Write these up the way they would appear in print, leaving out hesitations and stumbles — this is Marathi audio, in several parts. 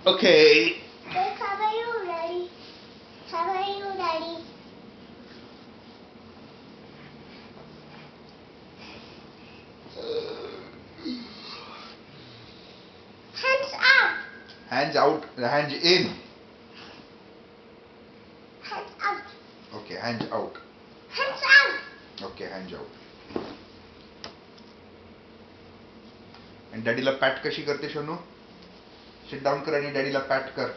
Okay. How are you, Daddy? How are you, Daddy? Hands up. Hands out. Hands in. Hands out. Okay. Hands out. Hands out. Okay. Hands out. आणि डॅडीला पॅट कशी करते शोनू? सिट डाऊन कर आणि डॅडीला पॅट कर.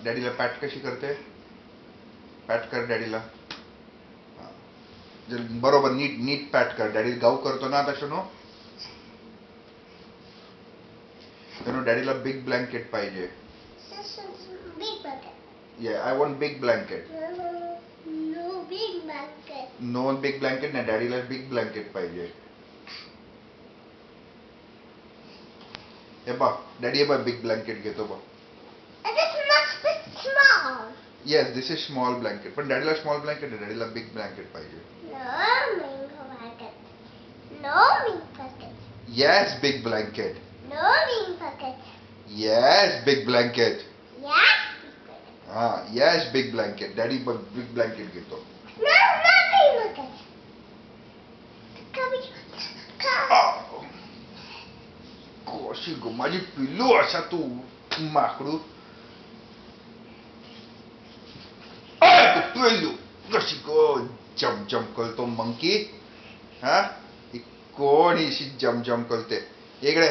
डॅडीला पॅट कशी करते? पॅट कर डॅडीला. बरोबर नीट नीट पॅट कर. डॅडी गाऊ करतो ना आता शोनू. शोनू डॅडीला बिग ब्लँकेट पाहिजे. Big bucket. Yeah, I want big blanket. No big bucket. No big blanket नाही, डॅडीला बिग ब्लँकेट पाहिजे. हे बघ डॅडी हे बघ बिग ब्लँकेट घेतो बघ. It's small. Yes this is small blanket. पण डॅडीला स्मॉल ब्लँकेट आहे, डॅडीला बिग ब्लँकेट पाहिजे. No big bucket. No big bucket. Yes big blanket. No big bucket. Yes big blanket. Yes. हा येस बिग ब्लँकेट. डॅडी बघ बिग ब्लँकेट घेतो. No, not big bucket. Come. कशी ग माझी पिल्लू असा तू माकडू. पिल्लू कशी ग जम करतो मंकी. हा ही कोण ही जम करते? इकडे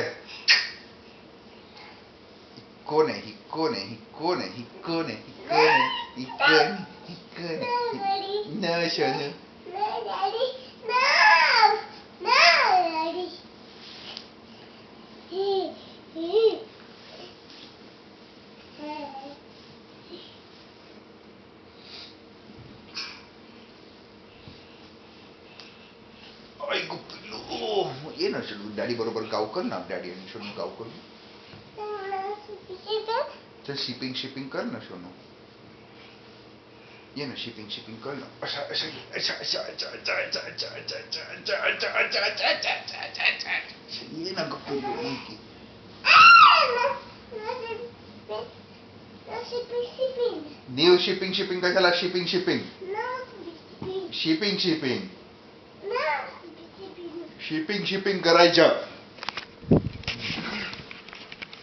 कोण आहे? ही कोण आहे? ही कोण आहे? ही कोण आहे? ही कोण आहे? ही कोण आहे? ही कोण आहे? न Shonu. No, Daddy. No. No, Daddy. ऐक पिल्लू ये ना शोनू. डॅडी बरोबर गाव कर ना. डॅडी आणि शोनू गाव करू. चल शिपिंग कर ना शोनू. ये ना शिपिंग कर ना. अशा अशा अशा अशा अशा अशा अशा अशा अशा अशा अशा अशा अशा अशा ये ना ग पिल्लू मंकी. न्यू शिपिंग कशाला? शिपिंग शिपिंग करायच्या.